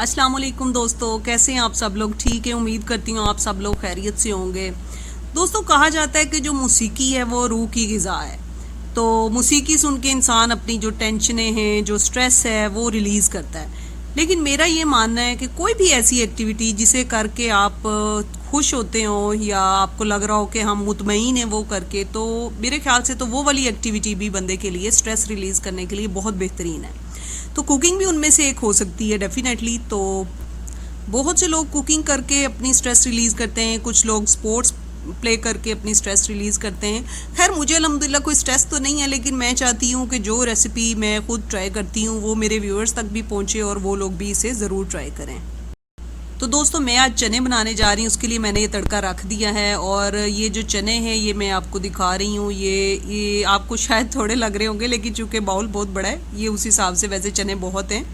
अस्सलाम वालेकुम दोस्तों, कैसे हैं आप सब लोग? ठीक है, उम्मीद करती हूँ आप सब लोग खैरियत से होंगे। दोस्तों, कहा जाता है कि जो मौसीकी है वो रूह की ग़िज़ा है। तो मौसीकी सुन के इंसान अपनी जो टेंशनें हैं, जो स्ट्रेस है, वो रिलीज़ करता है। लेकिन मेरा ये मानना है कि कोई भी ऐसी एक्टिविटी जिसे करके आप खुश होते हो या आपको लग रहा हो कि हम मुतमईन हैं वो करके, तो मेरे ख्याल से तो वो वाली एक्टिविटी भी बंदे के लिए स्ट्रेस रिलीज़ करने के लिए बहुत बेहतरीन है। तो कुकिंग भी उनमें से एक हो सकती है डेफिनेटली। तो बहुत से लोग कुकिंग करके अपनी स्ट्रेस रिलीज़ करते हैं, कुछ लोग स्पोर्ट्स प्ले करके अपनी स्ट्रेस रिलीज़ करते हैं। खैर, मुझे अल्हम्दुलिल्लाह कोई स्ट्रेस तो नहीं है, लेकिन मैं चाहती हूँ कि जो रेसिपी मैं खुद ट्राई करती हूँ वो मेरे व्यूअर्स तक भी पहुँचे और वो लोग भी इसे ज़रूर ट्राई करें। तो दोस्तों, मैं आज चने बनाने जा रही हूँ, उसके लिए मैंने ये तड़का रख दिया है। और ये जो चने हैं ये मैं आपको दिखा रही हूँ। ये आपको शायद थोड़े लग रहे होंगे, लेकिन चूँकि बाउल बहुत बड़ा है ये उस हिसाब से वैसे चने बहुत हैं।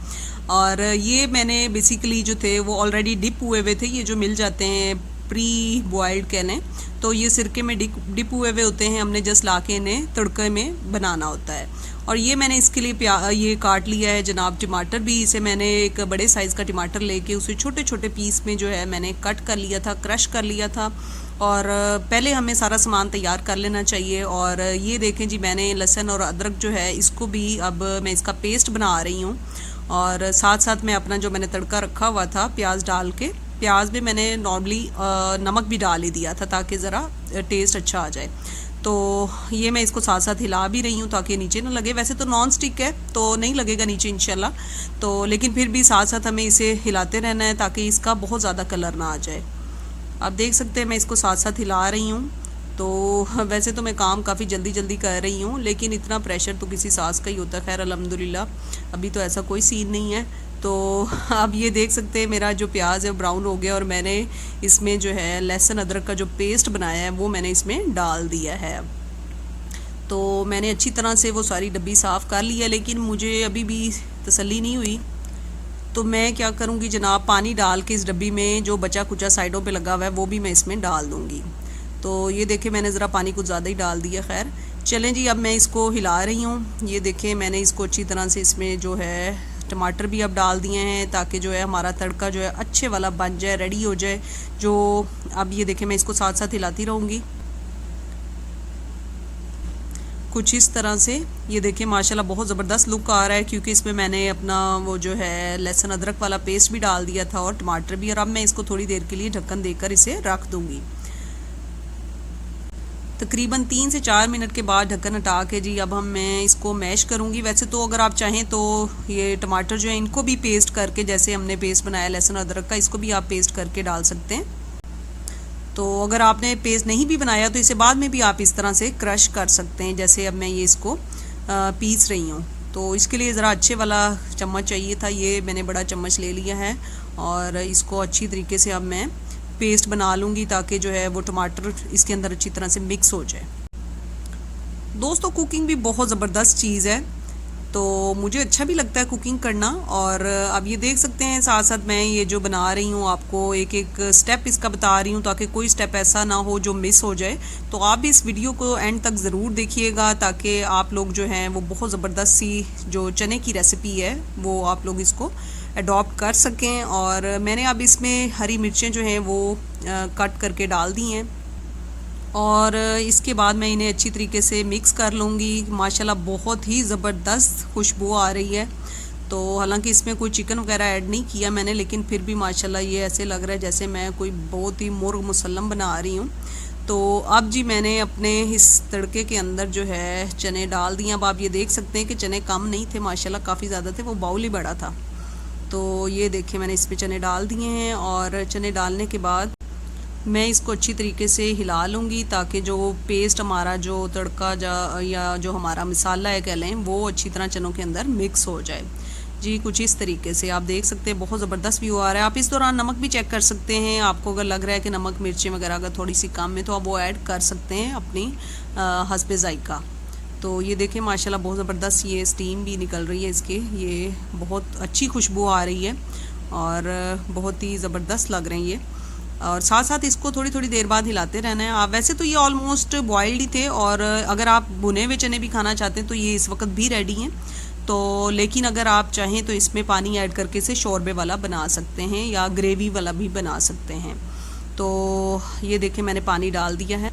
और ये मैंने बेसिकली जो थे वो ऑलरेडी डिप हुए थे, ये जो मिल जाते हैं प्री बॉइल्ड कह लें, तो ये सिरके में डिप हुए होते हैं। हमने जस्ट ला के इन्हें तड़के में बनाना होता है। और ये मैंने इसके लिए ये काट लिया है जनाब टमाटर भी। इसे मैंने एक बड़े साइज़ का टमाटर लेके उसे छोटे छोटे पीस में जो है मैंने कट कर लिया था, क्रश कर लिया था। और पहले हमें सारा सामान तैयार कर लेना चाहिए। और ये देखें जी, मैंने लहसुन और अदरक जो है इसको भी अब मैं इसका पेस्ट बना रही हूँ। और साथ साथ मैं अपना जो मैंने तड़का रखा हुआ था प्याज डाल के, प्याज भी मैंने नॉर्मली नमक भी डाल ही दिया था ताकि ज़रा टेस्ट अच्छा आ जाए। तो ये मैं इसको साथ साथ हिला भी रही हूँ ताकि नीचे ना लगे। वैसे तो नॉन स्टिक है तो नहीं लगेगा नीचे इंशाल्लाह, तो लेकिन फिर भी साथ साथ हमें इसे हिलाते रहना है ताकि इसका बहुत ज़्यादा कलर ना आ जाए। आप देख सकते हैं मैं इसको साथ साथ हिला रही हूँ। तो वैसे तो मैं काम काफ़ी जल्दी जल्दी कर रही हूँ, लेकिन इतना प्रेशर तो किसी सास का ही होता है। खैर अल्हम्दुलिल्लाह अभी तो ऐसा कोई सीन नहीं है। तो अब ये देख सकते हैं मेरा जो प्याज है ब्राउन हो गया और मैंने इसमें जो है लहसुन अदरक का जो पेस्ट बनाया है वो मैंने इसमें डाल दिया है। तो मैंने अच्छी तरह से वो सारी डब्बी साफ़ कर ली है, लेकिन मुझे अभी भी तसल्ली नहीं हुई। तो मैं क्या करूँगी जनाब, पानी डाल के इस डब्बी में जो बचा कुचा साइडों पे लगा हुआ है वो भी मैं इसमें डाल दूँगी। तो ये देखें मैंने ज़रा पानी कुछ ज़्यादा ही डाल दिया। खैर चलें जी, अब मैं इसको हिला रही हूँ। ये देखें मैंने इसको अच्छी तरह से इसमें जो है टमाटर भी अब डाल दिए हैं ताकि जो है हमारा तड़का जो है अच्छे वाला बन जाए, रेडी हो जाए। जो अब ये देखें मैं इसको साथ साथ हिलाती रहूँगी कुछ इस तरह से। ये देखिए माशाल्लाह बहुत ज़बरदस्त लुक आ रहा है, क्योंकि इसमें मैंने अपना वो जो है लहसुन अदरक वाला पेस्ट भी डाल दिया था और टमाटर भी। और अब मैं इसको थोड़ी देर के लिए ढक्कन देकर इसे रख दूँगी। तकरीबन 3 से 4 मिनट के बाद ढक्कन हटा के जी अब मैं इसको मैश करूँगी। वैसे तो अगर आप चाहें तो ये टमाटर जो है इनको भी पेस्ट करके, जैसे हमने पेस्ट बनाया लहसुन अदरक का, इसको भी आप पेस्ट करके डाल सकते हैं। तो अगर आपने पेस्ट नहीं भी बनाया तो इसे बाद में भी आप इस तरह से क्रश कर सकते हैं, जैसे अब मैं ये इसको पीस रही हूँ। तो इसके लिए ज़रा अच्छे वाला चम्मच चाहिए था, ये मैंने बड़ा चम्मच ले लिया है। और इसको अच्छी तरीके से अब मैं पेस्ट बना लूँगी ताकि जो है वो टमाटर इसके अंदर अच्छी तरह से मिक्स हो जाए। दोस्तों, कुकिंग भी बहुत ज़बरदस्त चीज़ है, तो मुझे अच्छा भी लगता है कुकिंग करना। और अब ये देख सकते हैं साथ साथ मैं ये जो बना रही हूँ आपको एक एक स्टेप इसका बता रही हूँ ताकि कोई स्टेप ऐसा ना हो जो मिस हो जाए। तो आप भी इस वीडियो को एंड तक ज़रूर देखिएगा ताकि आप लोग जो हैं वो बहुत ज़बरदस्त सी जो चने की रेसिपी है वो आप लोग इसको अडॉप्ट कर सकें। और मैंने अब इसमें हरी मिर्चें जो हैं वो कट करके डाल दी हैं और इसके बाद मैं इन्हें अच्छी तरीके से मिक्स कर लूँगी। माशाल्लाह बहुत ही ज़बरदस्त खुशबू आ रही है। तो हालांकि इसमें कोई चिकन वगैरह ऐड नहीं किया मैंने, लेकिन फिर भी माशाल्लाह ये ऐसे लग रहा है जैसे मैं कोई बहुत ही मुर्ग मुसल्लम बना रही हूँ। तो अब जी मैंने अपने इस तड़के के अंदर जो है चने डाल दिए। अब आप ये देख सकते हैं कि चने कम नहीं थे, माशाल्लाह काफ़ी ज़्यादा थे, वो बाउल ही बड़ा था। तो ये देखें मैंने इस पर चने डाल दिए हैं। और चने डालने के बाद मैं इसको अच्छी तरीके से हिला लूँगी ताकि जो पेस्ट हमारा जो तड़का या जो हमारा मसाला है कह लें वो अच्छी तरह चनों के अंदर मिक्स हो जाए। जी कुछ इस तरीके से आप देख सकते हैं बहुत ज़बरदस्त व्यू आ रहा है। आप इस दौरान नमक भी चेक कर सकते हैं, आपको अगर लग रहा है कि नमक मिर्चें वगैरह अगर थोड़ी सी कम है तो आप वो ऐड कर सकते हैं अपनी हस्बे ज़ायक़ा। तो ये देखें माशाल्लाह बहुत ज़बरदस्त ये स्टीम भी निकल रही है इसके, ये बहुत अच्छी खुशबू आ रही है और बहुत ही ज़बरदस्त लग रही है। और साथ साथ इसको थोड़ी थोड़ी देर बाद हिलाते रहना है। आप वैसे तो ये ऑलमोस्ट बॉइल्ड ही थे, और अगर आप भुने हुए चने भी खाना चाहते हैं तो ये इस वक्त भी रेडी हैं। तो लेकिन अगर आप चाहें तो इसमें पानी ऐड करके इसे शोरबे वाला बना सकते हैं या ग्रेवी वाला भी बना सकते हैं। तो ये देखें मैंने पानी डाल दिया है।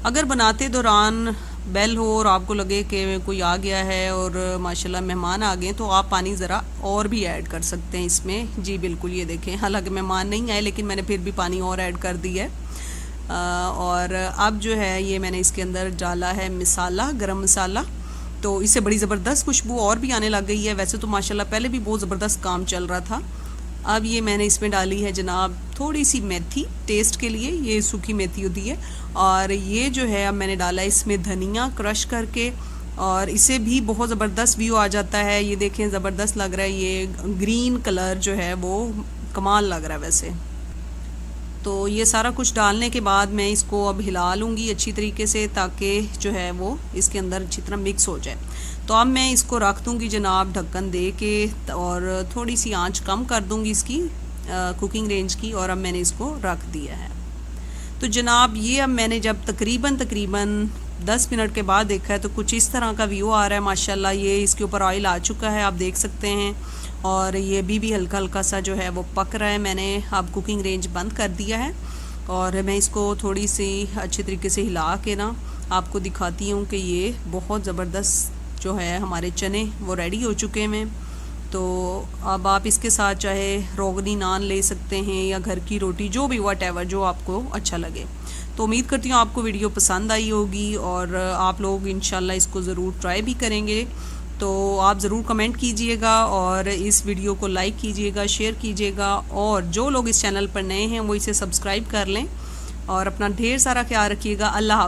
अगर बनाते दौरान बेल हो और आपको लगे कि कोई आ गया है और माशाल्लाह मेहमान आ गए तो आप पानी ज़रा और भी ऐड कर सकते हैं इसमें। जी बिल्कुल, ये देखें हालांकि मेहमान नहीं आए लेकिन मैंने फिर भी पानी और ऐड कर दिया है। और अब जो है ये मैंने इसके अंदर डाला है मसाला, गरम मसाला। तो इससे बड़ी ज़बरदस्त खुशबू और भी आने लग गई है। वैसे तो माशाल्लाह पहले भी बहुत ज़बरदस्त काम चल रहा था। अब ये मैंने इसमें डाली है जनाब थोड़ी सी मेथी टेस्ट के लिए, ये सूखी मेथी होती है। और ये जो है अब मैंने डाला है इसमें धनिया क्रश करके, और इसे भी बहुत ज़बरदस्त व्यू आ जाता है। ये देखें ज़बरदस्त लग रहा है, ये ग्रीन कलर जो है वो कमाल लग रहा है वैसे। तो ये सारा कुछ डालने के बाद मैं इसको अब हिला लूँगी अच्छी तरीके से ताकि जो है वो इसके अंदर अच्छी तरह मिक्स हो जाए। तो अब मैं इसको रख दूँगी जनाब ढक्कन दे के, और थोड़ी सी आंच कम कर दूँगी इसकी कुकिंग रेंज की, और अब मैंने इसको रख दिया है। तो जनाब ये अब मैंने जब तकरीबन 10 मिनट के बाद देखा है तो कुछ इस तरह का व्यू आ रहा है माशाल्लाह। ये इसके ऊपर ऑयल आ चुका है, आप देख सकते हैं, और ये भी हल्का हल्का सा जो है वो पक रहा है। मैंने अब कुकिंग रेंज बंद कर दिया है और मैं इसको थोड़ी सी अच्छे तरीके से हिला के ना आपको दिखाती हूँ कि ये बहुत ज़बरदस्त जो है हमारे चने वो रेडी हो चुके हैं। तो अब आप इसके साथ चाहे रोगनी नान ले सकते हैं या घर की रोटी, जो भी व्हाटएवर जो आपको अच्छा लगे। तो उम्मीद करती हूँ आपको वीडियो पसंद आई होगी और आप लोग इंशाल्लाह इसको ज़रूर ट्राई भी करेंगे। तो आप ज़रूर कमेंट कीजिएगा और इस वीडियो को लाइक कीजिएगा, शेयर कीजिएगा, और जो लोग इस चैनल पर नए हैं वो इसे सब्सक्राइब कर लें, और अपना ढेर सारा ख्याल रखिएगा। अल्लाह हाफ़िज़।